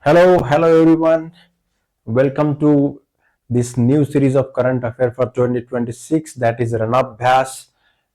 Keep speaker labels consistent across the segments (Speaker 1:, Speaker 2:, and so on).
Speaker 1: Hello everyone. Welcome to this new series of current affair for 2026. That is Ranabhyas,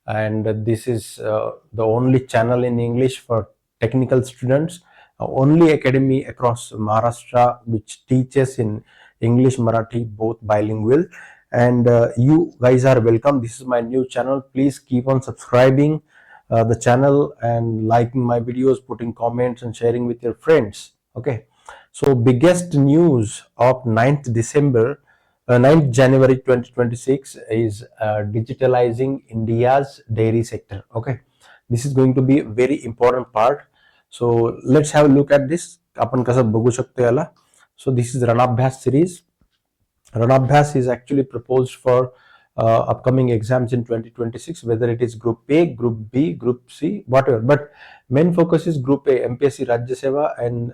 Speaker 1: and this is the only channel in English for technical students, only academy across Maharashtra which teaches in English, Marathi, both bilingual. And you guys are welcome. This is my new channel. Please keep on subscribing the channel and liking my videos, putting comments, and sharing with your friends. Okay. So biggest news of 9th December, 9th January 2026 is digitalizing India's dairy sector. Okay, this is going to be a very important part. So let's have a look at this. आपण कसं बघू शकतो याला. So this is Ranabhyas series. Ranabhyas is actually proposed for upcoming exams in 2026, whether it is Group A, Group B, Group C, whatever. But main focus is Group A, MPSC Rajya Seva and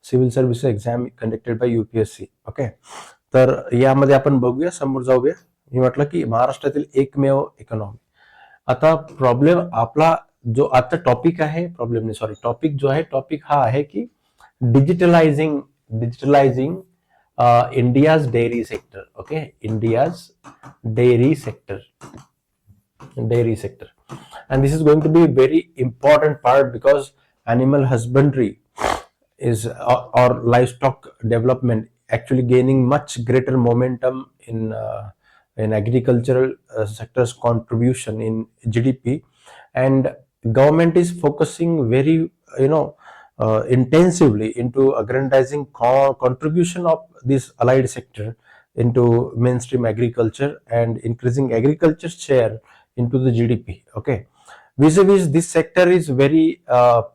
Speaker 1: civil service exam conducted by UPSC. Okay, तर यामध्ये आपण बघूया, समोर जाऊया. मी म्हटलं की महाराष्ट्रातील एकमेव इकॉनॉमी. आता प्रॉब्लेम आपला जो आता टॉपिक आहे, प्रॉब्लेम नाही सॉरी, टॉपिक जो आहे, टॉपिक हा आहे की digitalising India's dairy sector. Okay, India's dairy sector, and this is going to be a very important part because animal husbandry is or livestock development actually gaining much greater momentum in agricultural sector's contribution in GDP, and government is focusing very intensively into aggrandizing contribution of this allied sector into mainstream agriculture and increasing agriculture share into the GDP. Okay, vis-a-vis this sector is very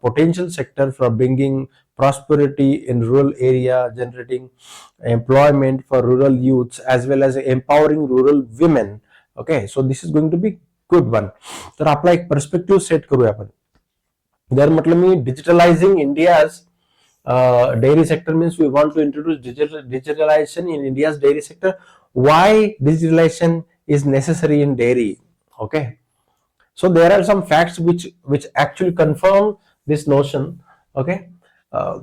Speaker 1: potential sector for bringing prosperity in rural area, generating employment for rural youths as well as empowering rural women. Okay, so this is going to be good one. तर आपला एक perspective set करूया आपण. जर म्हटलं मी digitalizing India's dairy sector means we want to introduce digitalization in India's dairy sector. Why digitalization is necessary in dairy? Okay, so there are some facts which actually confirm this notion. Okay,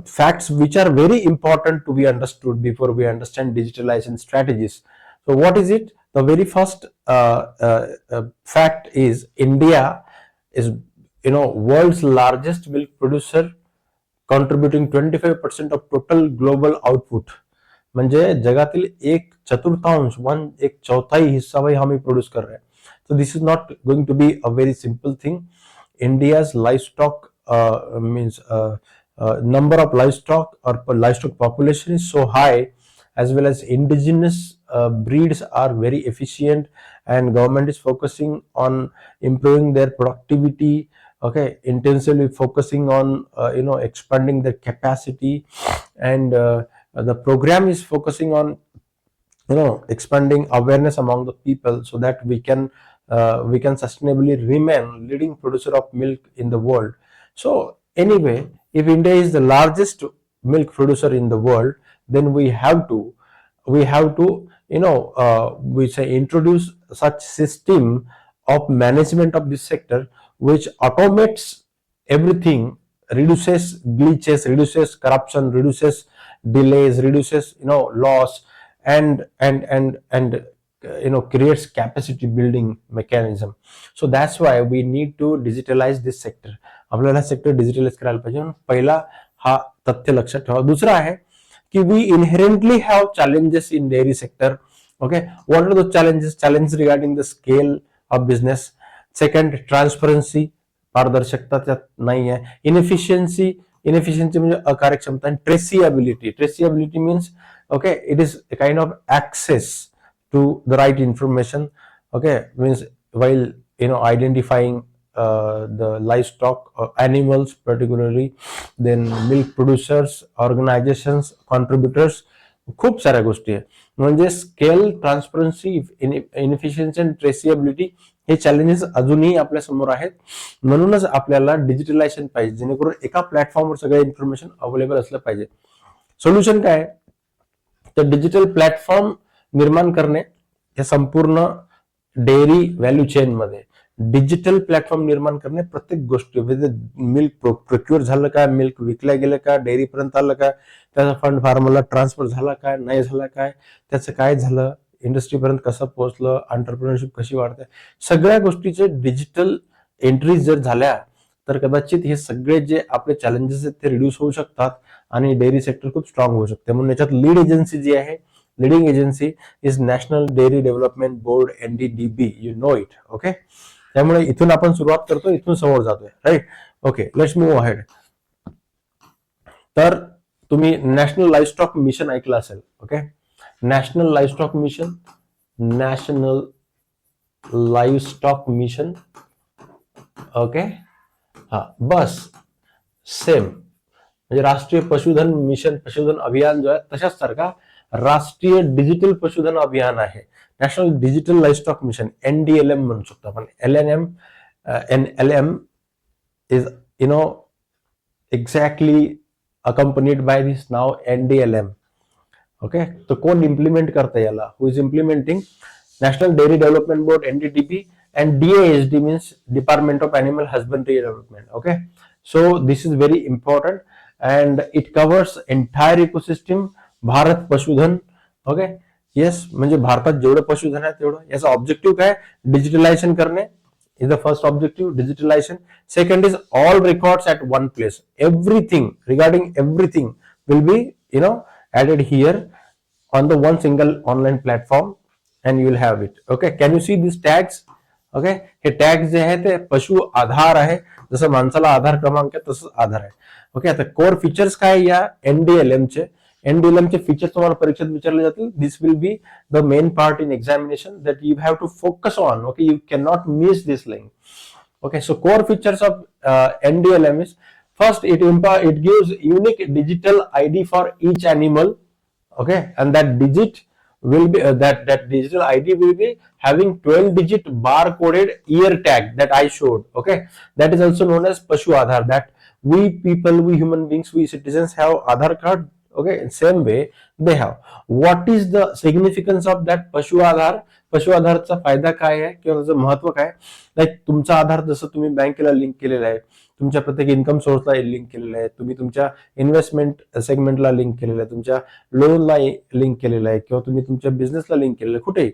Speaker 1: facts which are very important to be understood before we understand digitalization strategies. So what is it? The very first fact is India is world's largest milk producer, contributing 25% of total global output. म्हणजे जगातील एक चतुर्थांश, एक चौथाई हिस्सा भाई हम ही produce कर रहे हैं. So this is not going to be a very simple thing. India's livestock means number of livestock or livestock population is so high, as well as indigenous breeds are very efficient, and government is focusing on improving their productivity. Okay, intensively focusing on expanding their capacity, and the program is focusing on expanding awareness among the people so that we can sustainably remain leading producer of milk in the world. So anyway, if India is the largest milk producer in the world, then we have to we say introduce such system of management of this sector which automates everything, reduces glitches, reduces corruption, reduces delays, reduces loss, and creates capacity building mechanism. So that's why we need to digitalize this sector. आपल्याला sector digitalise करायला पाहिजे. पहिला हा तथ्य लक्षात ठेवा. दुसरा आहे की we inherently have challenges in dairy sector. Okay, what are the challenges regarding the scale of business. Second, transparency, पारदर्शकता त्यात नाही आहे. इनएफिशियन्सी म्हणजे अकार्यक्षमता. आणि traceability means okay, it is a kind of access to the right information. Okay, means while identifying the livestock animals particularly, then milk producers, organizations, contributors, खूप साऱ्या गोष्टी आहे. म्हणजे स्केल, ट्रान्सपरन्सी, इनएफिशियन्सी आणि ट्रेसिबिलिटी हे चॅलेंजेस अजूनही आपल्या समोर आहेत. म्हणूनच आपल्याला डिजिटलायझेशन पाहिजे, जेणेकरून एका प्लॅटफॉर्मवर सगळं इन्फॉर्मेशन अवेलेबल असलं पाहिजे. सोल्युशन काय आहे? तर डिजिटल प्लॅटफॉर्म निर्माण करणे या संपूर्ण डेअरी व्हॅल्यू चेन मध्ये. डिजिटल प्लॅटफॉर्म निर्माण करणे प्रत्येक गोष्टी, मिल्क प्रोक्युअर झालं का, मिल्क विकल्या गेलं का, डेअरी पर्यंत आलं का, त्याचा फंड फार्मरला ट्रान्सफर झाला काय, नाही झाला काय, त्याचं काय झालं, इंडस्ट्रीपर्यंत कसं पोहोचलं, एंटरप्रेन्योरशिप कशी वाढते, सगळ्या गोष्टीचे डिजिटल एंट्रीज जर झाल्या तर कदाचित हे सगळे जे आपले चॅलेंजेस आहेत ते रिड्यूस होऊ शकतात आणि डेअरी सेक्टर खूप स्ट्रॉंग होऊ शकते. म्हणून याच्यात लीड एजन्सी जी आहे, leading agency is national dairy development board, NDDB, you know it. Okay, त्यामुळे इथून आपण सुरुवात करतो, इथून समोर जातोय, right. Okay, let's move ahead. तर तुम्ही नॅशनल लाईव्हस्टॉक मिशन ऐकलं असेल. Okay, national livestock mission, national livestock mission. Okay, हा, बस सेम म्हणजे राष्ट्रीय पशुधन मिशन, पशुधन अभियान जो आहे तशाच सारखा राष्ट्रीय डिजिटल पशुधन अभियान आहे, national digital livestock mission, NDLM म्हणू शकतो आपण. NLM is exactly accompanied by this now NDLM. Okay, तो कोण इम्प्लिमेंट करता याला, who is implementing? National dairy development board, NDDB, and DASD means Department of Animal Husbandry Development. Okay, so this is very important and it covers entire ecosystem. Bharat Pashudhan. Okay, yes, म्हणजे भारतात जेवढं पशुधन आहे तेवढं. याचा ऑब्जेक्टिव्ह काय? डिजिटलायझेशन करणे is the first objective, digitalization. Second is all records at one place. Everything regarding everything will be added here on the one single online platform and you will have it. Okay, can you see these tags? Okay, हे tags जे आहे ते पशु आधार आहे, जसं माणसाला आधार क्रमांक आहे तसंच आधार आहे. ओके, आता कोर फीचर्स काय या NDLM चे? NDLM चे फीचर्स तुम्हाला परीक्षेत विचारले जातील. This will be the main part in examination that you have to focus on. Okay, you cannot miss this link. Okay, so core features of NDLM is, first, it gives unique digital ID for each animal. Okay, and that digit will be that digital ID will be having 12-digit bar-coded ear tag that I showed. Okay, that is also known as Pashu Aadhar. That we people, we human beings, we citizens have Aadhar card. Okay, same way they have. What is the significance of that Pashu Aadhar? पशु आधारचा फायदा काय आहे किंवा त्याचं महत्व काय? Like तुमचा आधार जसं तुम्ही बँकेला लिंक केलेला आहे, तुमच्या प्रत्येक इन्कम सोर्सला लिंक केलेला आहे, तुम्ही तुमच्या इन्व्हेस्टमेंट सेगमेंटला लिंक केलेला आहे, तुमच्या लोनला लिंक केलेला आहे किंवा तुम्ही तुमच्या बिझनेसला लिंक केलेलं आहे कुठेही.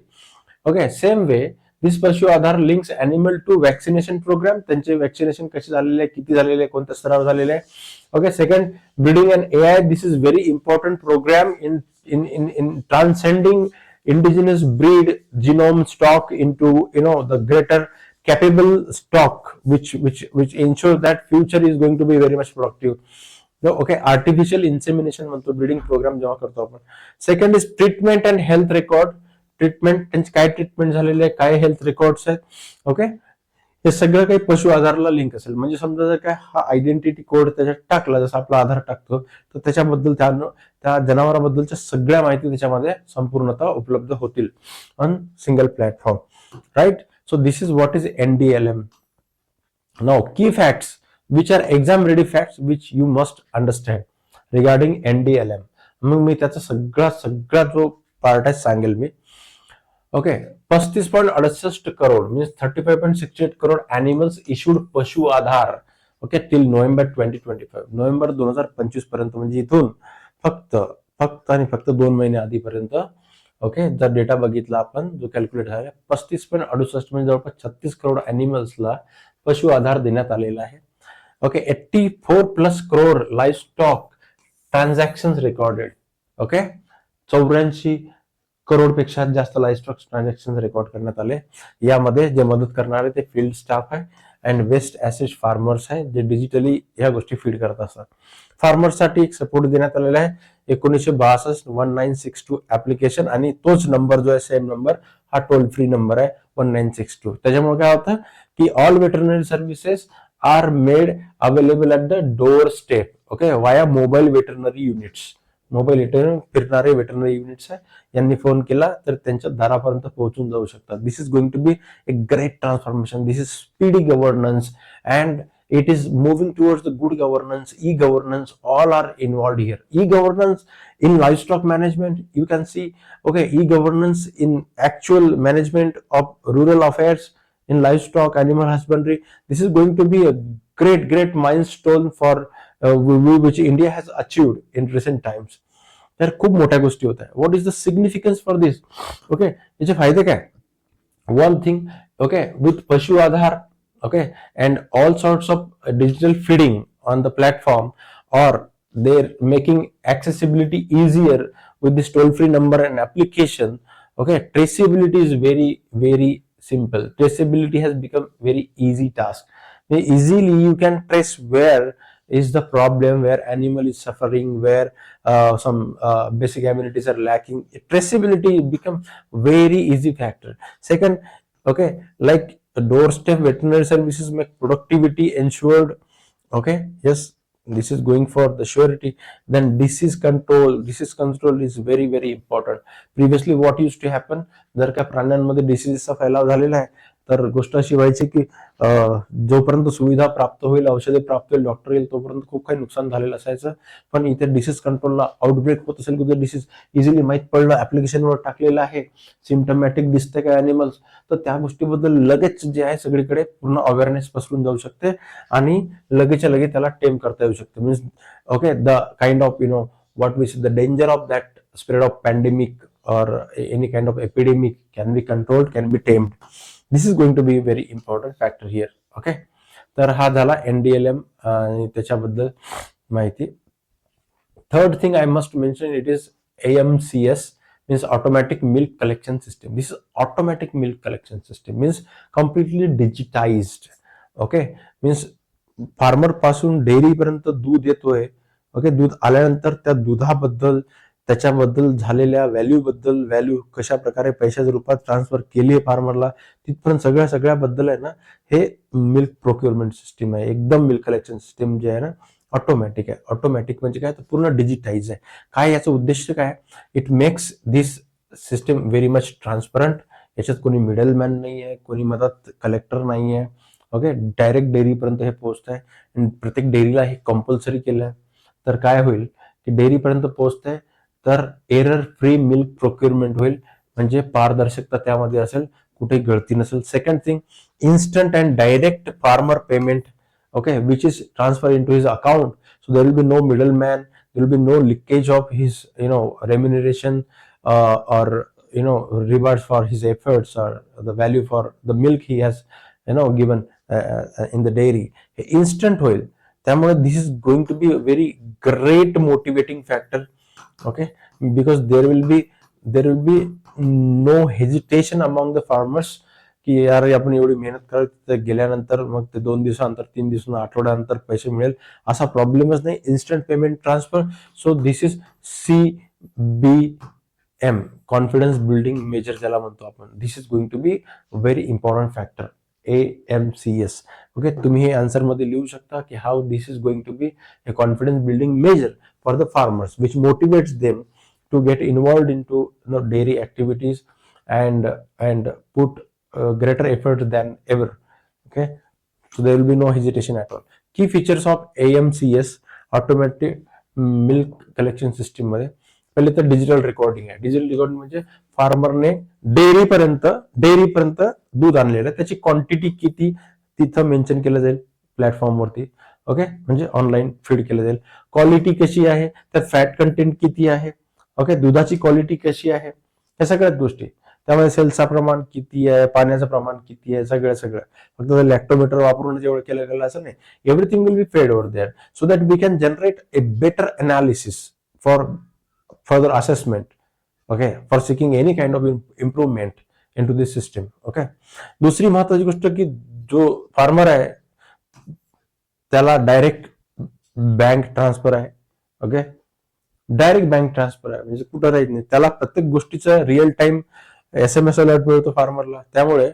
Speaker 1: Okay, same way this Pashu Aadhaar links animal to vaccination programme. त्यांचे वॅक्सिनेशन कसे झालेले आहे, किती झालेले आहे, कोणत्या स्तरावर झालेले आहे. Okay, second, breeding and AI. This is very important program in transcending indigenous breed genome stock into the greater capable stock which ensure that future is going to be very much productive. ओके, artificial insemination म्हणतो breeding programme जेव्हा करतो आपण. Second is treatment and health record. Treatment, त्यांची काय treatment झालेली आहे, काय हेल्थ रेकॉर्ड्स आहेत. ओके, हे सगळं काही पशु आधारला लिंक असेल. म्हणजे समजा जर काय हा आयडेंटिटी कोड त्याच्यात टाकला, जसं आपला आधार टाकतो, तर त्याच्याबद्दल त्या जनावराबद्दलच्या सगळ्या माहिती त्याच्यामध्ये संपूर्णतः उपलब्ध होतील on single platform, right. So this is what is NDLM. Now key facts which are exam ready facts which you must understand regarding NDLM. मग मी त्याचा सगळा जो पार्ट आहे सांगेल मी. Okay, 35.68 crore means 35.68 crore animals issued Pashu Aadhaar. Okay, till November 2025, November 2025 पर्यंत, म्हणजे इथून फक्त आणि फक्त 2 महिने आधीपर्यंत. ओके, जर डेटा बघितला आपण जो कॅल्क्युलेट झाला, 35.68 म्हणजे जवळपास 36 करोड एनिमल्सला पशु आधार देण्यात आलेला आहे. Okay, 84+ crore live stock transaction recorded. Okay, 84 करोडपेक्षा जास्त लाईव्ह स्टॉक ट्रान्झॅक्शन रेकॉर्ड करण्यात आले. यामध्ये जे मदत करणारे ते फील्ड स्टाफ आहे अँड वेस्ट ऍसेट फार्मर्स आहे, जे डिजिटली ह्या गोष्टी फीड करत असतात. फार्मर्ससाठी एक सपोर्ट देण्यात आलेला आहे 1962 1962 ऍप्लिकेशन, आणि तोच नंबर जो आहे सेम नंबर हा टोल फ्री नंबर आहे 1962. त्याच्यामुळे काय होतं की all veterinary services are made available at the doorstep. Okay, via mobile veterinary units. Mobile फिरणारे वेटरनरी युनिट्स आहे, यांनी फोन केला तर त्यांच्या दारापर्यंत पोहोचून जाऊ शकतात. This is going to be a great transformation. This is speedy governance and it is moving towards the good governance. E-governance, all are involved here. E-governance in livestock management, you can see. Okay, e-governance in actual management of rural affairs, in livestock, animal husbandry. This is going to be a great milestone for which India has achieved in recent times. तर खूप मोठ्या गोष्टी होत आहे. What is the significance for this? Okay, याचे फायदे काय? One thing, okay, with पशु आधार, okay, and all sorts of digital feeding on the platform, or they're making accessibility easier with this toll-free number and application. Okay, traceability is very simple. Traceability has become very easy task. Easily you can trace where is the problem, where animal is suffering, where some basic amenities are lacking. Traceability become very easy factor. Second, okay, like doorstep veterinary services make productivity ensured. Okay, yes, this is going for the surety. Then disease control is very important. Previously what used to happen, जर का प्राण्यांमध्ये डिसीजचा फैलाव झालेला आहे तर गोष्ट अशी व्हायची की जोपर्यंत सुविधा प्राप्त होईल, औषधे प्राप्त होईल, डॉक्टर येईल, तोपर्यंत खूप काही नुकसान झालेलं असायचं. पण इथे डिसीज कंट्रोलला आउटब्रेक होत असेल की डिसीज इझिली माहीत पडलं, ऍप्लिकेशनवर टाकलेलं आहे, सिम्टमॅटिक दिसते काय अॅनिमल्स, तर त्या गोष्टीबद्दल लगेच जे आहे सगळीकडे पूर्ण अवेअरनेस पसरून जाऊ शकते आणि लगेचच्या लगे त्याला टेम करता येऊ शकते. Means okay, the kind of what we see, the danger of that spread of pandemic or any kind of epidemic can be controlled, can be tamed. This is going to be a very important factor here. Okay, तर हा झाला NDLM आणि त्याच्याबद्दल माहिती. Third thing I must mention, it is AMCS, means automatic milk collection system. This automatic milk collection system means completely digitized. Okay, means farmer पासून dairy पर्यंत दूध येतोय. ओके, दूध आल्यानंतर त्या दुधाबद्दल, त्याच्याबद्दल झालेल्या व्हॅल्यू कशा प्रकारे पैशाच्या रूपात ट्रान्सफर केली आहे फार्मरला, तिथपर्यंत सगळ्याबद्दल आहे ना हे मिल्क प्रोक्युरमेंट सिस्टीम आहे. एकदम मिल्क कलेक्शन सिस्टीम जे आहे ना ऑटोमॅटिक आहे. ऑटोमॅटिक म्हणजे काय, तर पूर्ण डिजिटाईज आहे. काय याचा उद्देश काय? It makes this system very much transparent. याच्यात कोणी मिडल मॅन नाही आहे, कोणी मधात कलेक्टर नाही आहे. ओके, डायरेक्ट डेअरीपर्यंत हे पोहोचत आहे. प्रत्येक डेअरीला हे कंपल्सरी केलं आहे. तर काय होईल की डेअरीपर्यंत पोहोचतंय तर एरर फ्री मिल्क प्रोक्युरमेंट होईल, म्हणजे पारदर्शकता त्यामध्ये असेल, कुठेही गळती नसेल. Second thing, instant and direct farmer payment, okay, which is transfer into his account. So there will be no middle man, there will be no leakage of his remuneration or rewards for his efforts or the value for the milk he has given in the dairy. Instant होईल. त्यामुळे this is going to be a very great motivating factor. Okay, because there will be no hesitation among the farmers की यार आपण एवढी मेहनत करत गेल्यानंतर मग ते 2 दिवसानंतर, 3 दिवसानंतर, आठवड्यानंतर पैसे मिळेल असा प्रॉब्लेमच नाही. Instant payment transfer. So this is CBM, confidence building measure ज्याला म्हणतो आपण. This is going to be very important factor, AMCS. Okay, तुम्ही हे आन्सर मध्ये लिहू शकता की how this is going to be a confidence building measure for the farmers, which motivates them to get involved into dairy activities and put greater effort than ever. Okay, so there will be no hesitation at all. Key features of AMCS, automatic milk collection system मध्ये पहिले तर digital recording आहे. Digital recording म्हणजे फार्मरने डेअरीपर्यंत दूध आणलेलं आहे, त्याची quantity किती तिथं मेन्शन केलं जाईल प्लॅटफॉर्मवरती. ओके, म्हणजे ऑनलाईन फीड केलं जाईल. क्वालिटी कशी आहे, त्यात फॅट कंटेंट किती आहे, ओके, दुधाची क्वालिटी कशी आहे, या सगळ्याच गोष्टी. त्यामध्ये सेल्सचं प्रमाण किती आहे, पाण्याचं प्रमाण किती आहे, सगळं. फक्त लॅक्टोमीटर वापरून जेवढं केलं गेलं असं नाही. Everything will be fed over there so that we can generate a better analysis for further assessment, okay, for seeking any kind of improvement into this system. Okay, दुसरी महत्वाची गोष्ट की जो फार्मर आहे त्याला डायरेक्ट बँक ट्रान्सफर आहे. Okay, direct bank transfer आहे, म्हणजे कुठं राहत नाही, त्याला प्रत्येक गोष्टीचा रिअल टाइम SMS अलर्ट मिळतो फार्मरला. त्यामुळे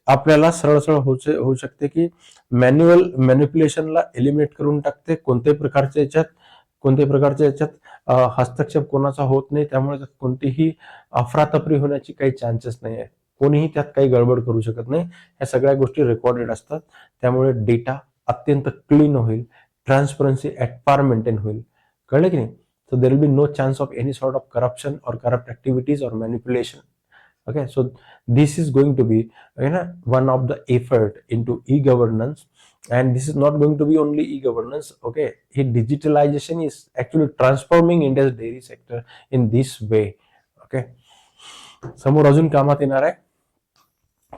Speaker 1: आपल्याला सरळ होऊ शकते की मॅन्युअल मॅनिप्युलेशनला एलिमिनेट करून टाकते. कोणत्याही प्रकारच्या याच्यात हस्तक्षेप कोणाचा होत नाही. त्यामुळे कोणतीही अफरातफरी होण्याची काही चान्सेस नाही आहे. कोणीही त्यात काही गडबड करू शकत नाही. या सगळ्या गोष्टी रेकॉर्डेड असतात. त्यामुळे डेटा अत्यंत क्लीन होईल, ट्रान्सपरन्सी ऍट पार मेंटेन होईल. कळलं की नाही? So there will be no chance of any sort of corruption or corrupt activities or manipulation Okay, so this is going to be one of the effort into e-governance, and this is not going to be only e-governance. Okay, digitalization is actually transforming India's dairy sector in this way. Okay, समोर अजून कामात येणार आहे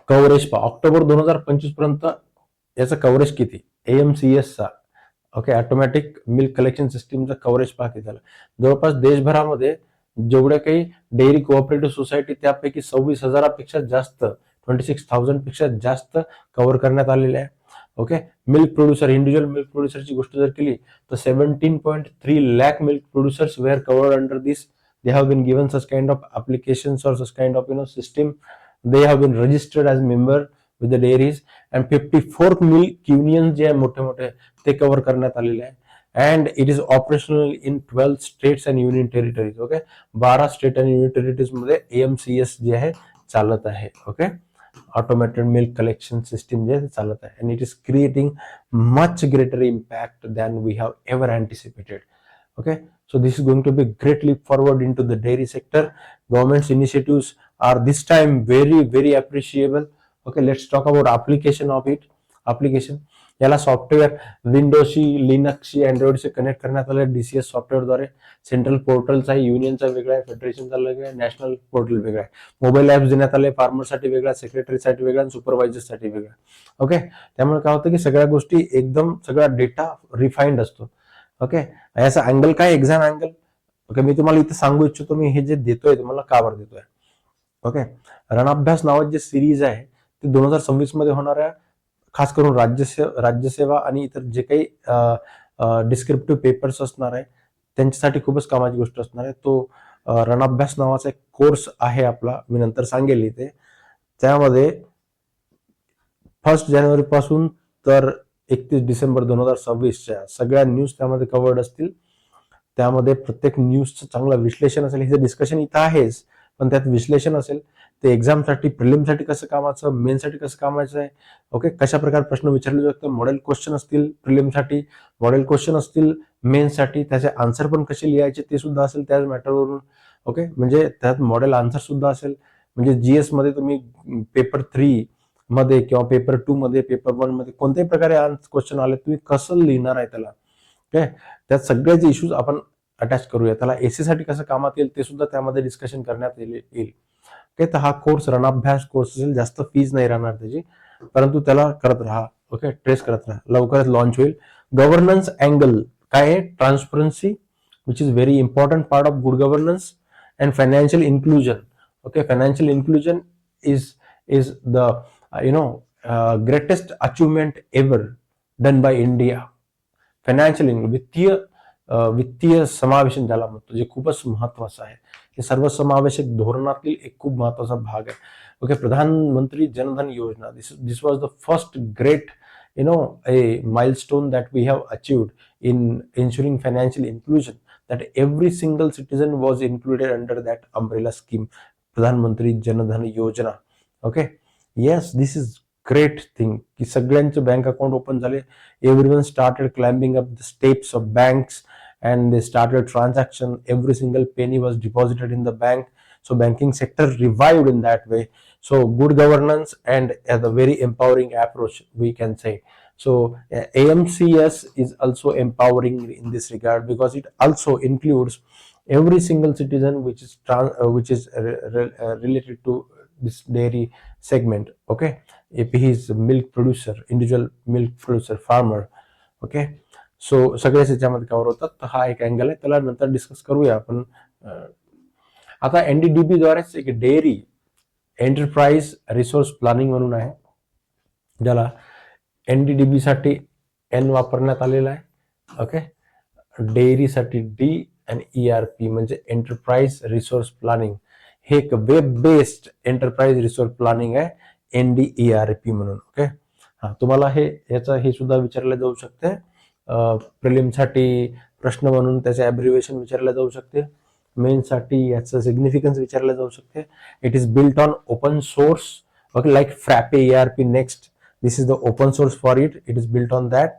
Speaker 1: coverage पहा. October 2025 पर्यंत याचा coverage किती एएमसीएस चा. ओके, ऑटोमॅटिक मिल्क कलेक्शन सिस्टीमचा कव्हरेज पहा किती झालं. जवळपास देशभरामध्ये जेवढ्या काही डेअरी कोऑपरेटिव्ह सोसायटी त्यापैकी 26,000पेक्षा जास्त 26,000 पेक्षा जास्त कव्हर करण्यात आलेले आहे. Okay, milk producer, individual milk प्रोड्युसरची गोष्ट जर केली तर 17.3 lakh milk producers were covered under this. They have been given such kind of applications or such kind of system. They have been registered as member with the dairies, and 54 milk unions जे आहे मोठे मोठे ते cover करण्यात आलेले आहे. and it is operational in 12 states and union territories. Okay, 12 state आणि union territories मध्ये एएमसीएस जे आहे चालत आहे. Okay, automated milk collection system जे चालत आहे, and it is creating much greater impact than we have ever anticipated. Okay, so this is going to be a great leap forward into the dairy sector. Government's initiatives are this time very appreciable. Okay, let's talk about application of it. application याला software विंडोजशी, लिनक्सशी, अँड्रॉइडशी connect करण्यात आलं DCS सॉफ्टवेअरद्वारे. Central पोर्टलचा आहे, युनियनचा वेगळा आहे, फेडरेशनचा वेगळा आहे, national portal वेगळा आहे. मोबाईल ऍप्स देण्यात आले, फार्मरसाठी वेगळा, सेक्रेटरीसाठी वेगळा आणि सुपरवायझरसाठी वेगळा. ओके, त्यामुळे काय होतं की सगळ्या गोष्टी एकदम सगळा डेटा रिफाईंड असतो. ओके, याचा अँगल काय, एक्झाम अँगल. ओके, मी तुम्हाला इथे सांगू इच्छितो मी हे जे देतोय तुम्हाला का बरं देतोय. ओके, रणअभ्यास नावाची जे सिरीज आहे ती 2026 मध्ये होणार आहे. खास करून राज्यसेवा आणि इतर जे काही डिस्क्रिप्टिव्ह पेपर्स असणार आहे त्यांच्यासाठी खूपच कामाची गोष्ट असणार आहे. तो रणअभ्यास नावाचा एक कोर्स आहे आपला, मी नंतर सांगेल इथे. त्यामध्ये 1 जानेवारी पासून तर 31 डिसेंबर 2026च्या सगळ्या न्यूज त्यामध्ये कव्हर्ड असतील. त्यामध्ये प्रत्येक न्यूजचं चांगलं विश्लेषण असेल. हे डिस्कशन इथं आहेच, पण त्यात विश्लेषण असेल. ते एक्झामसाठी, प्रिलिमसाठी कसं कामाचं, मेनसाठी कसं कामाचं आहे. ओके, कशा प्रकारे प्रश्न विचारले जातात, मॉडेल क्वेश्चन असतील प्रिलिमसाठी, मॉडेल क्वेश्चन असतील मेन्ससाठी, त्याचे आन्सर पण कसे लिहायचे ते सुद्धा असेल त्याच मॅटरवरून. ओके, म्हणजे त्यात मॉडेल आन्सर सुद्धा असेल. म्हणजे जीएस मध्ये तुम्ही पेपर 3 मध्ये किंवा पेपर 2 मध्ये, पेपर 1 मध्ये कोणत्याही प्रकारे क्वेश्चन आले तुम्ही कसं लिहिणार आहे त्याला. ओके, त्यात सगळ्याचे इश्यूज आपण अटॅच करूया. त्याला एसी साठी कसं कामात येईल ते सुद्धा त्यामध्ये डिस्कशन करण्यात येईल. ओके, तर हा कोर्स रणअभ्यास कोर्स असेल, जास्त फीज नाही राहणार त्याची, परंतु त्याला करत राहा. ओके, ट्रेस करत राहा, लवकरच लॉन्च होईल. गव्हर्नन्स अँगल काय आहे, transparency which is very important part of good governance, and financial inclusion. Okay, financial inclusion is the greatest achievement ever done by India. Financial वित्तीय समावेशन ज्याला म्हणतो, जे खूपच महत्वाचं आहे. हे सर्वसमावेशक धोरणातील एक खूप महत्वाचा भाग आहे. Okay, Pradhan Mantri Jan Dhan Yojana, this was the first great a milestone that we have achieved in ensuring financial inclusion, that every single citizen was included under that umbrella scheme, Pradhan Mantri Jan Dhan Yojana. Okay, yes, this is great thing की सगळ्यांचे bank account open झाले. Everyone started climbing up the steps of banks and they started transaction. Every single penny was deposited in the bank. So banking sector revived in that way. So good governance and a very empowering approach, we can say. So AMCS is also empowering in this regard because it also includes every single citizen which is related to this dairy segment. Okay, if he is a milk producer, individual milk producer, farmer. Okay, so सगळेच याच्यामध्ये cover होतात. तर हा एक angle आहे, त्याला नंतर discuss करूया आपण. आता एनडीडीबी द्वारेच एक डेअरी एंटरप्राइज रिसोर्स प्लॅनिंग म्हणून आहे, ज्याला एनडीडीबी साठी एन वापरण्यात आलेला आहे. ओके, डेअरीसाठी डी आणि ईआरपी म्हणजे एंटरप्राइज रिसोर्स प्लॅनिंग. हे एक web based enterprise resource planning आहे, एनडीईआरपी म्हणून. ओके, हा तुम्हाला हे सुद्धा विचारले जाऊ शकते. प्रिलिमसाठी प्रश्न म्हणून त्याचे ॲब्रिव्हिएशन विचारले जाऊ शकते. मेन्ससाठी याचं सिग्निफिकन्स विचारले जाऊ शकते. It is built on open source. Okay, like Frappe ERP next, this is the open source for it is built on that.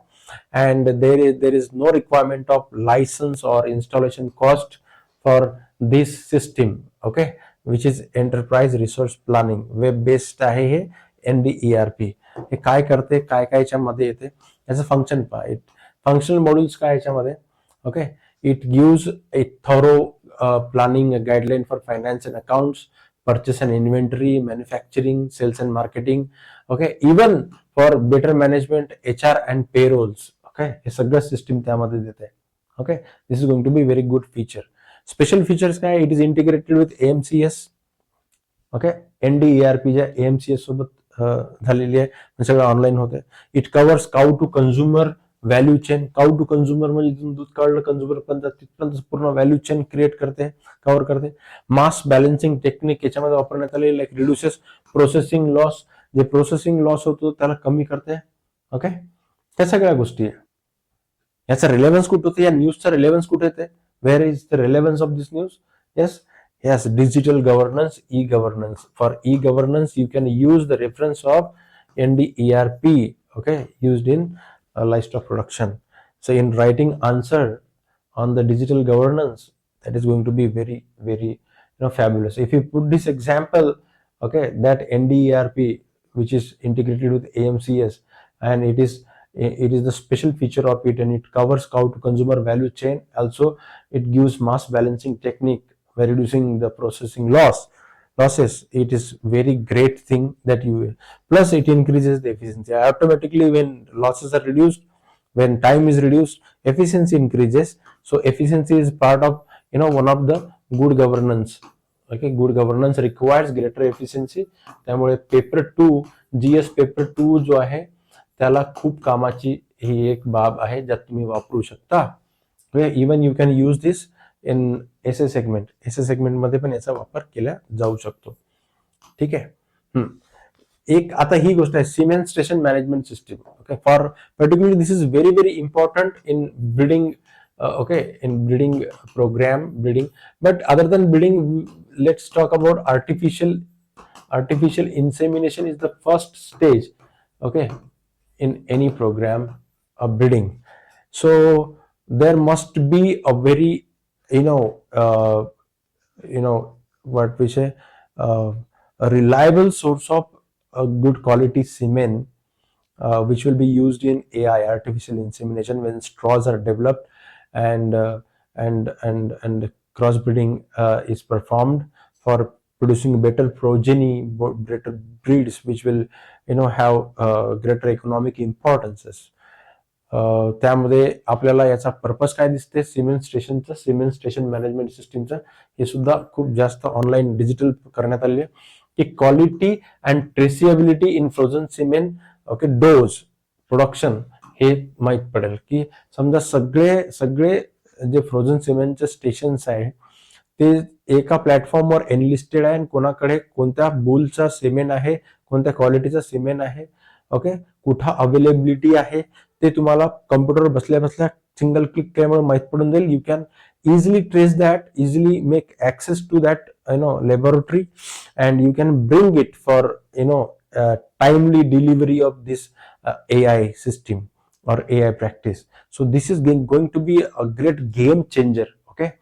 Speaker 1: and there is no requirement of license or installation cost for this system. Okay, which is enterprise resource planning. Web based आहे हे NDERP. हे काय करते, काय काय याच्यामध्ये येते, याचं फंक्शन पहा. फंक्शनल मॉड्यूल्स काय याच्यामध्ये, okay. It gives A thorough planning guideline for finance and accounts, purchase and inventory, manufacturing, sales and marketing, okay, even for better management, HR and payrolls, okay. हे सगळं सिस्टीम त्यामध्ये देते, okay. This is going to be very good feature. Special features काय, it is integrated with AMCS, okay. NDERP ज्या AMCS सोबत झालेली आहे, सगळं ऑनलाईन होते. It covers cow to consumer value chain. Cow to consumer म्हणजे इथून दूध काढलं कंझ्युमर पर्यंत तिथपर्यंत पूर्ण व्हॅल्यू चेन क्रिएट करते, कव्हर करते. मास बॅलन्सिंग टेक्निक याच्यामध्ये वापरण्यात आलेली, लाईक रिड्युसेस प्रोसेसिंग लॉस. जे प्रोसेसिंग लॉस होतो त्याला कमी करते, ओके. त्या सगळ्या गोष्टी आहे. याचा रिलेव्हन्स कुठे होते, या न्यूजचा रिलेव्हन्स कुठे येते, where is the relevance of this news. Yes, digital governance, e-governance. For e-governance, you can use the reference of NDERP, okay, used in livestock production. So in writing answer on the digital governance, that is going to be very, very, fabulous. If you put this example, okay, that NDERP, which is integrated with AMCS, and it is the special feature of it, and it covers cow to consumer value chain. Also, it gives mass balancing technique by reducing the processing losses. It is very great thing that you, plus it increases the efficiency automatically. When losses are reduced, when time is reduced, efficiency increases. So efficiency is part of, one of the good governance, okay. Good governance requires greater efficiency. त्यामुळे paper 2, GS paper 2 जो आहे त्याला खूप कामाची ही एक बाब आहे, ज्यात तुम्ही वापरू शकता. Even you can use this in SA segment. SA segment मध्ये पण याचा वापर केला जाऊ शकतो, ठीक आहे. एक आता ही गोष्ट आहे cement station management system, okay. For particularly this is very very important in breeding, okay, in breeding program, breeding. But other than breeding, let's talk about artificial insemination is the first stage, okay, in any program of breeding. So there must be a very, what we say, a reliable source of good quality semen, which will be used in AI, artificial insemination, when straws are developed and crossbreeding is performed for producing better progeny, better breeds, which will have greater economic importances. त्यामध्ये आपल्याला याचा purpose काय दिसते, cement station management सिस्टीमचं, हे सुद्धा खूप जास्त online digital करण्यात आलेले, की quality and traceability in frozen semen, okay, dose production हे माहीत पडेल. की समजा सगळे जे फ्रोझन सिमेंटचे स्टेशन्स आहे ते एका प्लॅटफॉर्मवर एनलिस्टेड आहे, कोणाकडे कोणत्या बुलचा सिमेंट आहे, कोणत्या क्वालिटीचा सिमेंट आहे, ओके, कुठं अवेलेबिलिटी आहे, ते तुम्हाला कम्प्युटरवर बसल्या बसल्या सिंगल क्लिक केल्यामुळे माहीत पडून जाईल. You can easily trace that, easily make access to that laboratory, and you can bring it for timely delivery of this AI system or AI practice. So this is going to be a great game changer, okay,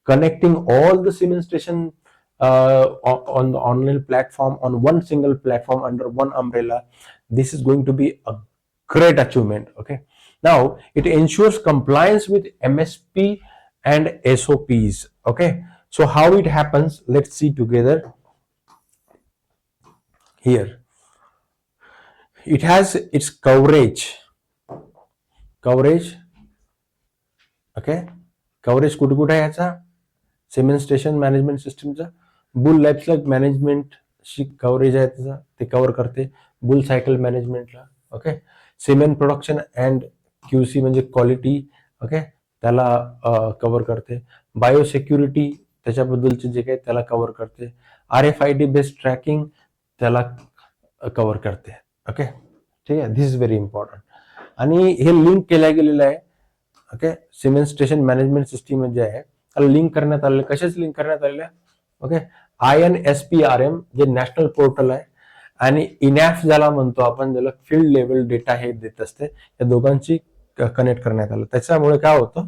Speaker 1: connecting all the semen station on the online platform, on one single platform under one umbrella. This is going to be a great achievement, okay. Now it ensures compliance with MSP and SOPs, okay. So how it happens, let's see together here. It has its coverage, okay. Coverage कुठे कुठे आहे याचा, semen station management सिस्टीमचा, bull life management शी coverage आहे त्याचा, ते cover करते. बुल सायकल मॅनेजमेंटला, okay. Semen production and QC म्हणजे क्वालिटी, ओके, त्याला कव्हर करते. बायोसिक्युरिटी त्याच्याबद्दलचे जे काही त्याला कव्हर करते. RFID बेस्ड ट्रॅकिंग त्याला कव्हर करते, ओके, ठीक आहे. This is very important. आणि हे लिंक केलं गेलेलं आहे, okay. Semen station management system जे आहे त्याला लिंक करण्यात आलेलं, कशाच लिंक करण्यात आलेलं आहे, ओके. INSPRM जे नॅशनल पोर्टल आहे, आणि इनॅफ ज्याला म्हणतो आपण, ज्याला फील्ड लेवल डेटा हे देत असते, या दोघांची कनेक्ट करण्यात आलं. त्याच्यामुळे काय होतं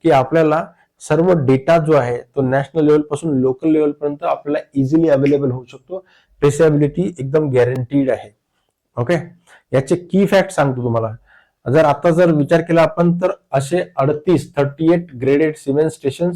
Speaker 1: की आपल्याला सर्व डेटा जो आहे तो नॅशनल लेवल पासून लोकल लेवल पर्यंत आपल्याला इझिली अवेलेबल होऊ शकतो. ट्रेसेबिलिटी एकदम गॅरंटीड आहे. ओके, याचे की फॅक्ट सांगतो तुम्हाला. जर आता जर विचार केला आपण तर असे 38 graded cement station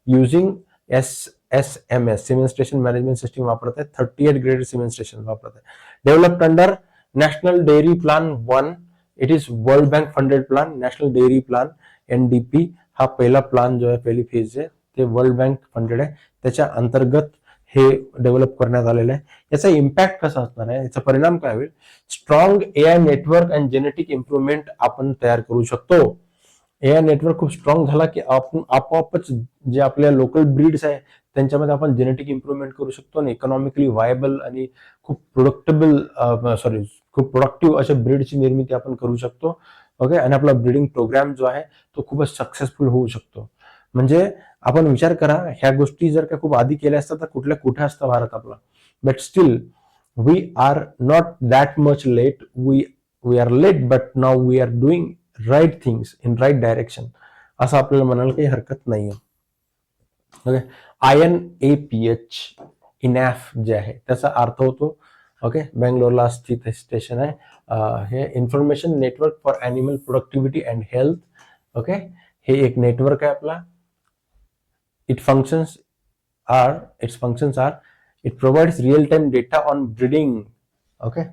Speaker 1: using SMS cement station management system वापरत आहेत. 38 ग्रेडेड सिमेंट स्टेशन वापरत आहेत. Developed under national dairy plan 1. It is world bank funded plan. National dairy plan NDP हा पहिला प्लॅन जो आहे, पहिली फेज आहे ते वर्ल्ड बँक फंडेड आहे. त्याच्या अंतर्गत हे डेव्हलप करण्यात आलेलं आहे. याचा इम्पॅक्ट कसा असणार आहे, याचा परिणाम काय होईल? Strong AI network and genetic improvement आपण तयार करू शकतो. AI नेटवर्क खूप स्ट्रॉंग झाला की आपण आपोआपच जे आपल्या लोकल ब्रीड्स आहे त्यांच्यामध्ये आपण जेनेटिक इम्प्रुव्हमेंट करू शकतो आणि इकॉनॉमिकली व्हायबल आणि खूप प्रोडक्टिव्ह अशा ब्रीडची निर्मिती आपण करू शकतो. ओके, आणि आपला ब्रीडिंग प्रोग्राम जो आहे तो खूपच सक्सेसफुल होऊ शकतो. म्हणजे आपण विचार करा, ह्या गोष्टी जर का खूप आधी केल्या असतात तर कुठे असता भारत आपला. But still we are not that much late. We are late but now we are doing right things in right direction, असं आपल्याला म्हणायला काही हरकत नाहीये. ओके, INAPH इनॅफ जे आहे त्याचा अर्थ होतो, ओके, बेंगलोरला स्थित स्टेशन आहे. हे information network for animal productivity and health. Okay, हे एक नेटवर्क आहे आपला. its functions are it provides real time data on breeding. Okay,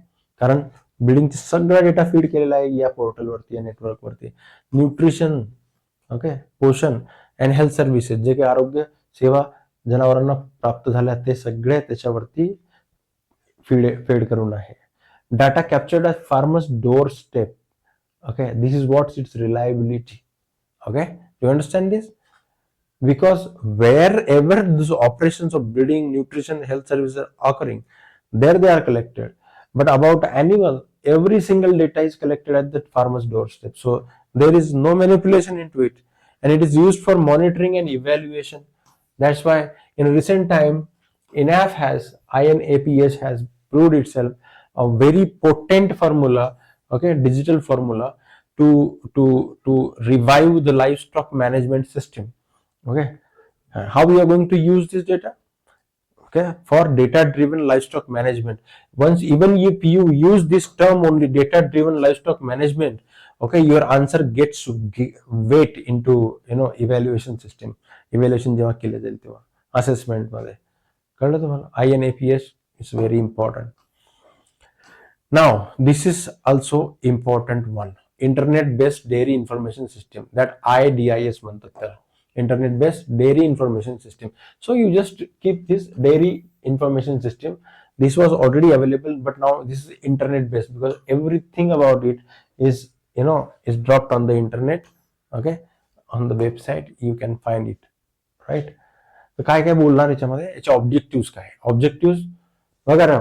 Speaker 1: कारण ब्रीडिंगचा सगळा डेटा फीड केलेला आहे या पोर्टलवरती, या नेटवर्कवरती. न्यूट्रिशन, ओके, पोषण अँड हेल्थ सर्व्हिसेस, जे काही आरोग्य सेवा जनावरांना प्राप्त झाल्या ते सगळे त्याच्यावरती फीड करून आहे. Data captured at farmers door step. Okay, this is what's it's reliability. Okay, you understand this? Because wherever these operations of breeding, nutrition, health services are occurring, there they are collected. But about animal, every single data is collected at the farmer's doorstep. So there is no manipulation into it, and it is used for monitoring and evaluation. That's why in recent time, INAPH has proved itself a very potent formula, okay, digital formula to revive the livestock management system. Okay, how we are going to use this data? Okay, for data driven livestock management. Once even if you use this term only, data driven livestock management, okay, your answer gets weight into evaluation system. Evaluation जेव्हा केले जाईल तेव्हा assessment मध्ये. कळलं तुम्हाला? INAPH is very important. Now this is also important one, internet based dairy information system, that IDIS म्हणतात त्याला, internet based dairy information system. So you just keep this dairy information system. This was already available, but now this is internet based because everything about it is is dropped on the internet. Okay, on the website you can find it, right? तर काय काय बोलणार याच्यामध्ये, याचे objectives काय? Objectives वगैरे.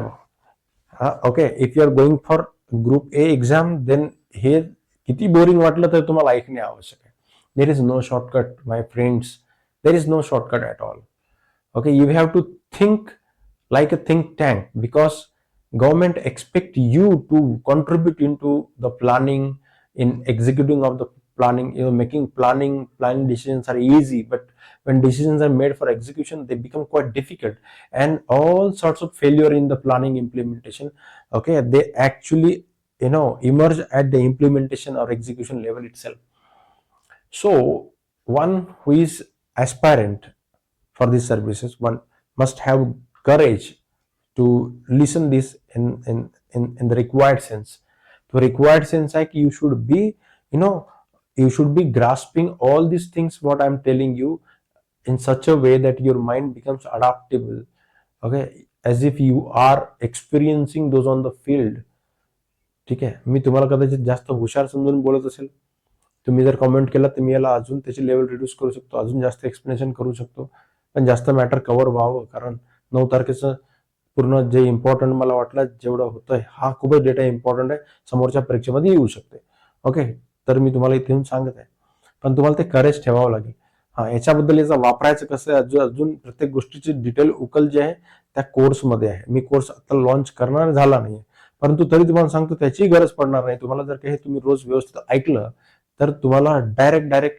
Speaker 1: Okay, if you are going for group A exam, then हे किती बोरिंग वाटलं तर तुम्हाला ऐकणे आवश्यक आहे. There is no shortcut, my friends. There is no shortcut at all. Okay, you have to think like a think tank because government expect you to contribute into the planning, in executing of the planning. Making planning decisions are easy, but when decisions are made for execution, they become quite difficult, and all sorts of failure in the planning implementation. Okay, they actually emerge at the implementation or execution level itself. So one who is aspirant for these services, one must have courage to listen this in the required sense. The required sense, like you should be grasping all these things what I'm telling you in such a way that your mind becomes adaptable. Okay, as if you are experiencing those on the field. ठीक आहे, मी तुम्हाला कदाचित जास्त हुशार समजून बोलत असेल, तुम्ही जर कमेंट केला तर मी याला अजून त्याची लेवल रिड्यूस करू शकतो, अजून जास्त एक्सप्लेनेशन करू शकतो, पण जास्त मॅटर कव्हर व्हावं. कारण 9 तारखेचं पूर्ण जे इम्पॉर्टंट मला वाटलं जेवढं होतंय, हा खूपच डेटा इम्पॉर्टंट आहे, समोरच्या परीक्षेमध्ये येऊ शकते. ओके, तर मी तुम्हाला इथे येऊन सांगत आहे, पण तुम्हाला ते करेज ठेवावं लागेल. याच्याबद्दल याचा वापरायचं कसं आहे, अजून प्रत्येक गोष्टीची डिटेल उकल जी आहे त्या कोर्समध्ये आहे. मी कोर्स आता लॉन्च करणार झाला नाहीये, परंतु तरी तुम्हाला सांगतो त्याची गरज पडणार नाही. तुम्हाला जर काही तुम्ही रोज व्यवस्थित ऐकलं तर तुम्हाला डायरेक्ट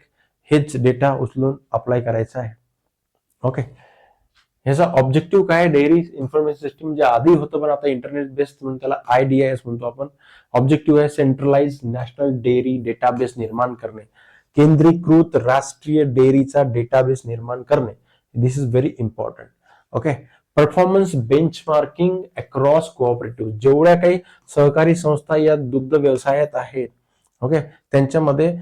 Speaker 1: हेच डेटा उचलून अप्लाय करायचा आहे. ओके, ह्याचा ऑब्जेक्टिव्ह काय? डेअरी इन्फॉर्मेशन सिस्टीम जे आधी होतं पण आता इंटरनेट बेस्ड म्हणून त्याला IDIS म्हणतो आपण. ऑब्जेक्टिव्ह आहे सेंट्रलाइज नॅशनल डेअरी डेटाबेस निर्माण करणे, केंद्रीकृत राष्ट्रीय डेअरीचा डेटाबेस निर्माण करणे. This is very important. Okay, performance benchmarking across cooperative, जेवढ्या काही सहकारी संस्था या दुग्ध व्यवसायात आहेत, ओके, त्यांच्यामध्ये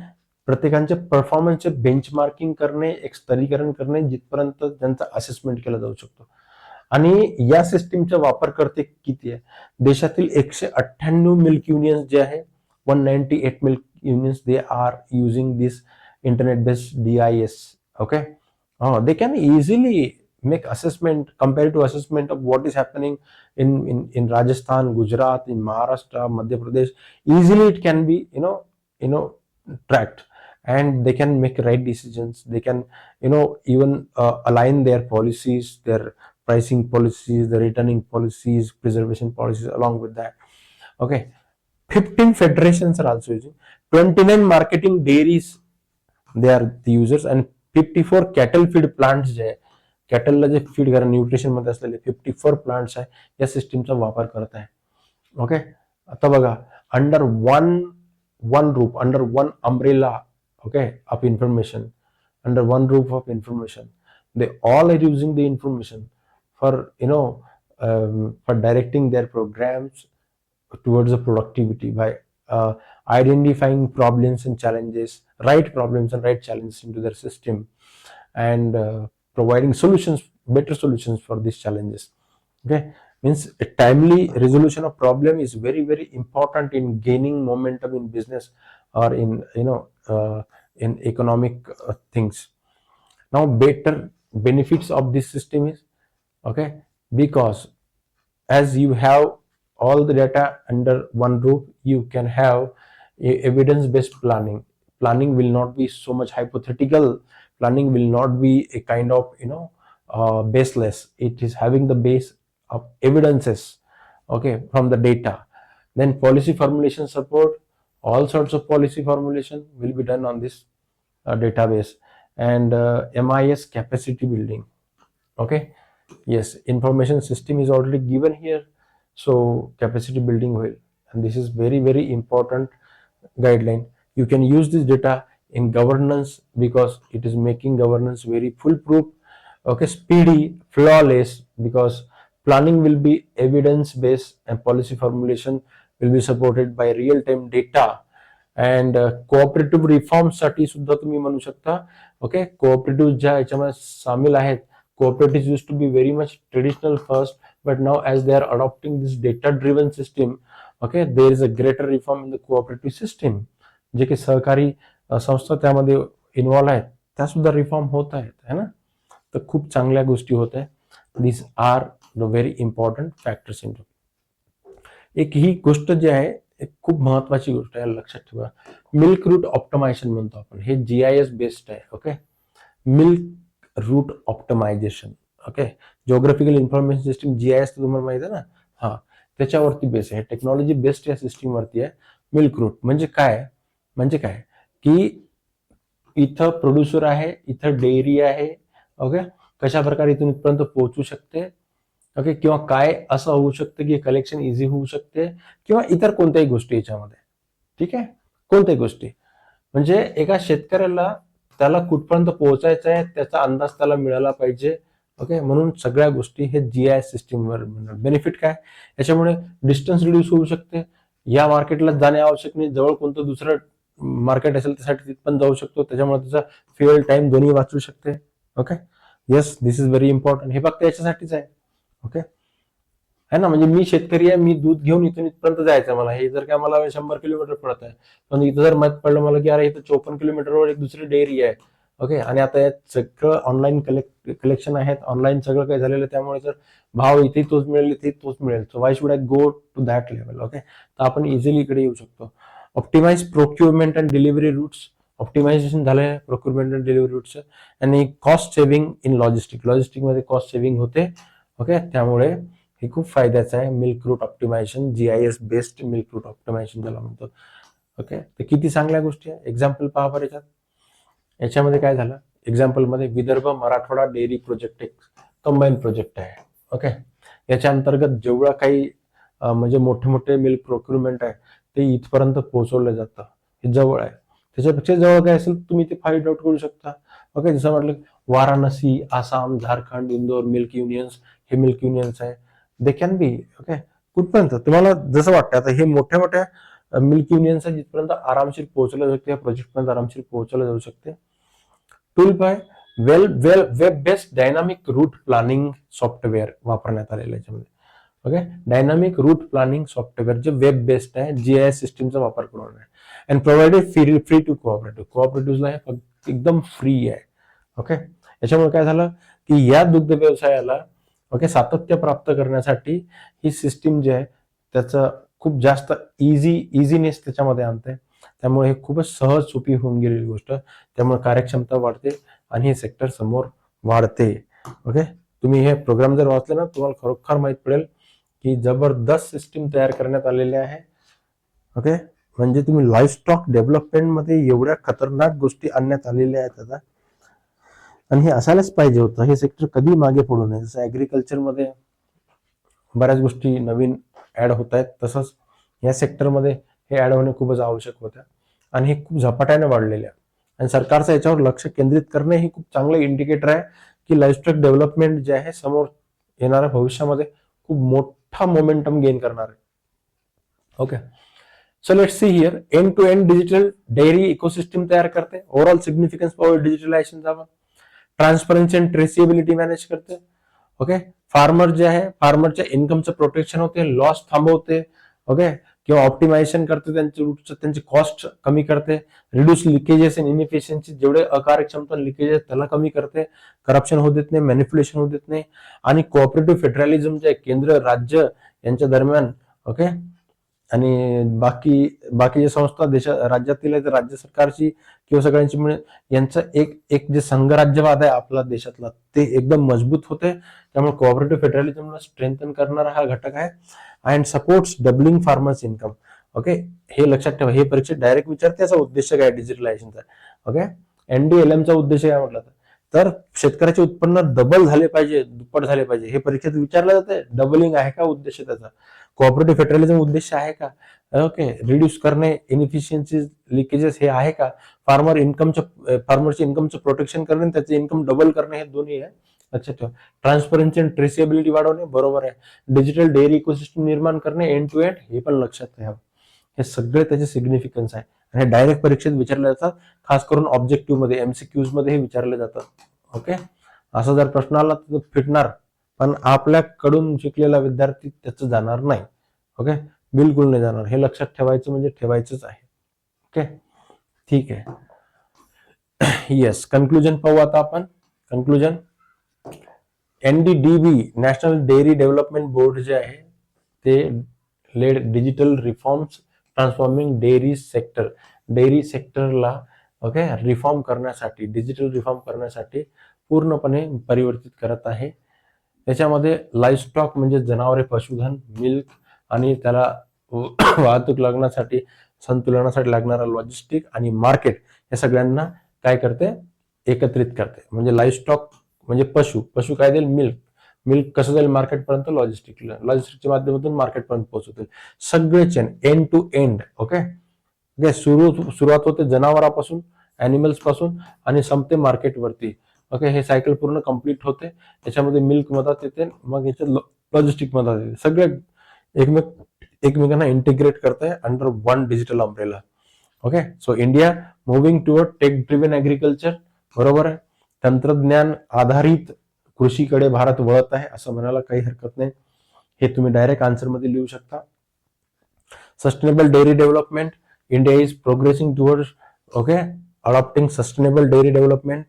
Speaker 1: प्रत्येकांचे परफॉर्मन्सचे बेंचमार्किंग करणे, एक स्तरीकरण करणे, जिथपर्यंत त्यांचा असेसमेंट केला जाऊ शकतो. आणि या सिस्टीमचा वापरकर्ते किती आहे? देशातील 198 मिल्क युनियन्स जे आहे, 198 milk unions, they are using this internet based DIS. Okay, they can easily make assessment, comparative assessment of what is happening in Rajasthan, Gujarat, in Maharashtra, Madhya Pradesh. Easily it can be tracked, and they can make right decisions. They can even align their policies, their pricing policies, the returning policies, preservation policies along with that. Okay, 15 federations are also using, 29 marketing dairies, they are the users, and 54 cattle feed plants जे आहे, कॅटलला जे feed करा nutrition मध्ये असलेले 54 plants आहे या सिस्टीमचा वापर करत आहे. ओके, आता बघा, under one roof, under one umbrella, okay, of information, under one roof of information, they all are using the information for for directing their programs towards the productivity by identifying problems and challenges, right problems and right challenges into their system, and providing solutions, better solutions for these challenges. Okay, means a timely resolution of problem is very, very important in gaining momentum in business or in in economic things. Now, better benefits of this system is, okay, because as you have all the data under one roof, you can have evidence based planning. Planning will not be so much hypothetical. Planning will not be a kind of baseless. It is having the base of evidences, okay, from the data. Then policy formulation support, all sorts of policy formulation will be done on this database. And MIS capacity building. Okay, yes, information system is already given here, so capacity building will, and this is very, very important guideline. You can use this data in governance because it is making governance very foolproof. Okay, speedy, flawless, because planning will be evidence based and policy formulation will be supported by real time data. And cooperative reform साठी सुद्धा तुम्ही म्हणू शकता. Okay, cooperative ज्या याच्यामध्ये सामील आहेत, cooperatives used to be very much traditional first, but now as they are adopting this data driven system, okay, there is a greater reform in the cooperative system. जे की सहकारी संस्था त्यामध्ये इन्व्हॉल्व आहेत त्या सुद्धा रिफॉर्म होत आहेत, है ना. तर खूप चांगल्या गोष्टी होत आहेत. This are the very important factors in. एक ही गोष्ट जी आहे एक खूप महत्वाची गोष्ट आहे, लक्षात ठेवा. मिल्क रूट ऑप्टिमायझेशन म्हणतो आपण, हे GIS बेस्ड आहे. Okay, milk route optimization. Okay, geographical information system GIS तुम्हाला माहिती आहे ना, हा, त्याच्यावरती बेस आहे, टेक्नॉलॉजी बेस्ड या सिस्टीम वरती आहे. मिल्क रूट म्हणजे काय? म्हणजे काय की इथं प्रोड्युसर आहे, इथं डेअरी आहे. ओके, कशा प्रकारे इथून इथपर्यंत पोहोचू शकते. ओके, किंवा काय असं होऊ शकतं की कलेक्शन इझी होऊ शकते, किंवा इतर कोणत्याही गोष्टी याच्यामध्ये. ठीक आहे, कोणत्याही गोष्टी म्हणजे एका शेतकऱ्याला त्याला कुठपर्यंत पोहोचायचं आहे त्याचा अंदाज त्याला मिळाला पाहिजे. ओके, म्हणून सगळ्या गोष्टी हे GIS सिस्टीमवर. बेनिफिट काय? याच्यामुळे डिस्टन्स रिड्यूस होऊ शकते, या मार्केटला जाणे आवश्यक नाही, जवळ कोणतं दुसरं मार्केट असेल त्यासाठी तिथं पण जाऊ शकतो, त्याच्यामुळे त्याचा फ्युएल टाइम दोन्ही वाचू शकते. Okay, yes, this is very important. हे फक्त याच्यासाठीच आहे. ओके, है ना. म्हणजे मी शेतकरी आहे, मी दूध घेऊन इथून इथपर्यंत जायचं मला, हे जर काय मला 100 किलोमीटर पडत आहे, पण इथं जर माहित पडलं मला की अरे इथं 54 किलोमीटरवर एक दुसरी डेअरी आहे. ओके, आणि आता यात सगळं ऑनलाईन कलेक्शन आहेत, ऑनलाईन सगळं काही झालेलं आहे, त्यामुळे जर भाव इथे तोच मिळेल, इथे तोच मिळेल, so why should I go to that level. Okay, तर आपण इझिली इकडे येऊ शकतो. Optimize procurement and delivery routes. Optimization झालंय प्रोक्युरमेंट अँड डिलिव्हरी रूटचं. आणि कॉस्ट सेव्हिंग इन लॉजिस्टिक मध्ये कॉस्ट सेव्हिंग होते. ओके, त्यामुळे हे खूप फायद्याचं आहे. Milk route optimization, GIS based milk route optimization ज्याला म्हणतो. ओके, तर किती चांगल्या गोष्टी आहे. एक्झाम्पल पहा बरं याच्यात. याच्यामध्ये काय झालं, एक्झाम्पल मध्ये विदर्भ मराठवाडा डेअरी प्रोजेक्ट एक कंबाईन प्रोजेक्ट आहे. ओके, याच्या अंतर्गत जेवढा काही म्हणजे मोठे मोठे मिल्क प्रोक्युरमेंट आहे ते इथपर्यंत पोहोचवलं जातं. हे जवळ आहे. त्याच्यापेक्षा जवळ काय असेल तुम्ही ते फाइंड आउट करू शकता. ओके, जसं म्हटलं वाराणसी, आसाम, झारखंड, इंदोर मिल्क युनियन्स, हे मिल्क युनियन्स आहे. दे कॅन बी ओके कुठपर्यंत तुम्हाला जसं वाटतं. आता हे मोठ्या मोठ्या मिल्क युनियन्स आहे जिथपर्यंत आरामशीर पोहोचवलं जाऊ शकते, या प्रोजेक्ट पर्यंत आरामशीर पोहोचवलं जाऊ शकते. Tool by web based dynamic route planning software वापरण्यात आलेलं याच्यामध्ये. Okay, dynamic route planning software जे वेब बेस्ड आहे, GIS सिस्टीमचा वापर करून आहे. अँड प्रोव्हाइडेड फ्री टू कोऑपरेटिव्हला हे एकदम फ्री आहे. ओके, याच्यामुळे काय झालं की या दुग्ध व्यवसायाला ओके सातत्य प्राप्त करण्यासाठी ही सिस्टीम जी आहे त्याचं खूप जास्त इझीनेस त्याच्यामध्ये आणते. त्यामुळे हे खूपच सहज सोपी होऊन गेलेली गोष्ट. त्यामुळे कार्यक्षमता वाढते आणि हे सेक्टर समोर वाढते. ओके, तुम्ही हे प्रोग्राम जर वाचले ना तुम्हाला खरोखर माहित पडेल की जबरदस्त सिस्टीम तयार करण्यात आलेली आहे. ओके, म्हणजे तुम्ही लाईफ स्टॉक डेव्हलपमेंट मध्ये एवढ्या खतरनाक गोष्टी आणण्यात आलेल्या आहेत आता, आणि हे असायलाच पाहिजे होतं. हे सेक्टर कधी मागे पडू नये. जसं ऍग्रिकल्चर मध्ये बऱ्याच गोष्टी नवीन ऍड होत आहेत, तसंच या सेक्टरमध्ये हे ऍड होणे खूपच आवश्यक होत्या आणि हे खूप झपाट्याने वाढलेले आहे. आणि सरकारचं याच्यावर लक्ष केंद्रित करणे हे खूप चांगलं इंडिकेटर आहे की लाईफस्टॉक डेव्हलपमेंट जे आहे समोर येणाऱ्या भविष्यामध्ये खूप मोठा मोमेंटम गेन करणार आहे. Okay, so let's see here. End to end digital dairy ecosystem तयार करते. ओव्हरऑल सिग्निफिकन्स पॉवर डिजिटलायझेशनचा, ट्रान्सपरन्सी अँड ट्रेसेबिलिटी मॅनेज करते. ओके, फार्मर जे आहे फार्मरच्या इन्कमचं प्रोटेक्शन होते, लॉस थांबवते. ओके, किंवा ऑप्टिमायझेशन करते, त्यांची कॉस्ट कमी करते, रिड्यूस लिकेजेस अँड इनएफिशियन्सी, जेवढे अकार्यक्षमता लिकेजेस त्याला कमी करते, करप्शन होऊ देत नाही, मॅनिप्युलेशन होऊ देत नाही. आणि कोऑपरेटिव्ह फेडरलिझम जे केंद्र राज्य यांच्या दरम्यान ओके आणि बाकी जे संस्था राज्यातील आहेत राज्य सरकारची किंवा सगळ्यांची मिळून यांचं एक जे संघराज्यवाद आहे आपला देशातला ते एकदम मजबूत होते. त्यामुळे कोऑपरेटिव्ह फेडरलिझमला स्ट्रेंथन करणारा हा घटक आहे. And supports doubling farmers income. Okay, हे लक्षात ठेवा. हे परीक्षेत डायरेक्ट विचारते याचा उद्देश काय डिजिटलायझेशनचा. ओके, NDLM चा उद्देश काय म्हटलं तर शेतकऱ्याचे उत्पन्न डबल झाले पाहिजे, दुप्पट झाले पाहिजे. हे परीक्षेत विचारलं जाते. डबलिंग आहे का उद्देश त्याचा? कोऑपरेटिव्ह फेडरलिझम उद्देश आहे का? ओके, रिड्यूस करणे, इनएफिशियन्सी, लिकेजेस हे आहे का? फार्मरच्या इन्कमचं प्रोटेक्शन करणे, त्याचे इन्कम डबल करणे, हे दोन्ही आहे. लक्षात ठेवा. ट्रान्सपरन्सी अँड ट्रेसेबिलिटी वाढवणे, बरोबर आहे. डिजिटल डेअरी इकोसिस्टम निर्माण करणे एंड टू एंड, हे पण लक्षात ठेवा. हे सगळे त्याचे सिग्निफिकन्स आहे आणि हे डायरेक्ट परीक्षेत विचारले जातात. खास करून ऑब्जेक्टिव्ह मध्ये MCQs मध्ये हे विचारले जातात. ओके, असा जर प्रश्न आला तर फिटणार, पण आपल्याकडून शिकलेला विद्यार्थी त्याचं जाणार नाही. ओके, बिलकुल नाही जाणार. हे लक्षात ठेवायचं म्हणजे ठेवायचंच आहे. ओके, ठीक आहे. येस, कन्क्लुजन पाहू आता आपण. Conclusion, NDDB national dairy development board जे आहे ते led digital reforms transforming dairy sector. Dairy सेक्टरला ओके रिफॉर्म करण्यासाठी, डिजिटल रिफॉर्म करण्यासाठी पूर्णपणे परिवर्तित करत आहे. त्याच्यामध्ये लाईव्हस्टॉक म्हणजे जनावरे, पशुधन, मिल्क आणि त्याला वाहतूक लागण्यासाठी, संतुलनासाठी लागणारा लॉजिस्टिक आणि मार्केट या सगळ्यांना काय करते, एकत्रित करते. म्हणजे लाईव्हस्टॉक म्हणजे पशु काय देईल, मिल्क कसं जाईल मार्केटपर्यंत, लॉजिस्टिकच्या माध्यमातून मार्केटपर्यंत पोहोचवतील. सगळे chain end to end. Okay, सुरुवात होते जनावरांपासून, अॅनिमल्स पासून आणि संपते मार्केटवरती. ओके, हे सायकल पूर्ण कम्प्लीट होते. त्याच्यामध्ये मिल्क मधात येते, मग याच्यात लॉजिस्टिक मधात येते. सगळे एकमेकांना इंटिग्रेट करताय under one digital umbrella. Okay, so India moving toward tech driven agriculture. बरोबर आहे. तंत्रज्ञान आधारित कृषीकडे भारत वळत आहे असं म्हणायला काही हरकत नाही. हे तुम्ही डायरेक्ट आन्सर मध्ये लिहू शकता. Sustainable dairy development, India is progressing towards okay adopting sustainable dairy development,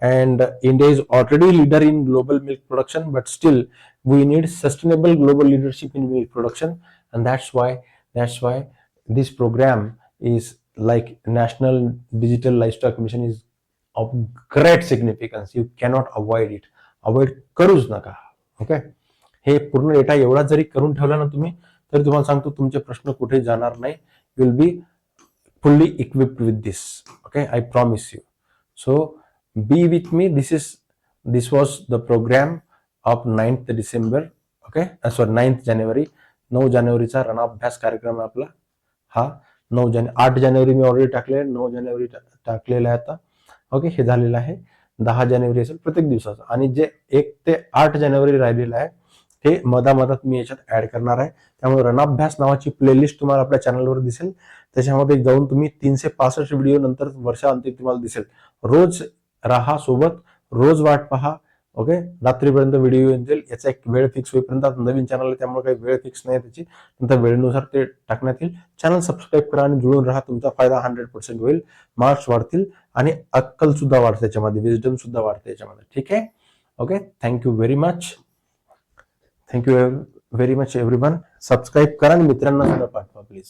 Speaker 1: and India is already leader in global milk production, but still we need sustainable global leadership in milk production, and that's why this program is like National Digital Livestock Mission is of great significance. You cannot avoid it. Avoid करूच नका. Okay, हे पूर्ण data एवढा जरी करून ठेवला ना तुम्ही, तर तुम्हाला सांगतो तुमचे प्रश्न कुठे जाणार नाही. You will be fully equipped with this. Okay, I promise you. So be with me. This was the program of 9th December. Okay, sorry 9th जानेवारी, 9 जानेवारीचा रणाभ्यास कार्यक्रम आहे आपला हा. 8 जानेवारी मी ऑलरेडी टाकले, 9 जानेवारी टाकलेला आहे आता. ओके, हे झालेलं आहे. 10 जानेवारी असेल प्रत्येक दिवसाचं, आणि जे 1 ते 8 जानेवारी राहिलेलं आहे हे मधामधात मी याच्यात ऍड करणार आहे. त्यामुळे रणाभ्यास नावाची प्लेलिस्ट तुम्हाला आपल्या चॅनलवर दिसेल. त्याच्यामध्ये जाऊन तुम्ही 365 व्हिडिओ नंतर वर्षांती तुम्हाला दिसेल. रोज राहा सोबत, रोज वाट पहा. ओके, रात्रीपर्यंत व्हिडिओ येईल. याचा एक वेळ फिक्स होईपर्यंत, नवीन चॅनल आहे त्यामुळे काही वेळ फिक्स नाही त्याची, नंतर वेळेनुसार ते टाकण्यात येईल. चॅनल सबस्क्राईब करा आणि जुळून राहा. तुमचा फायदा 100% होईल. मार्क्स वाढतील आणि अक्कल सुद्धा वाढते त्याच्यामध्ये, विजडम सुद्धा वाढते याच्यामध्ये. ठीक आहे. Okay, thank you very much. Thank you very much everyone. Subscribe करा आणि मित्रांना सुद्धा पाठवा प्लीज.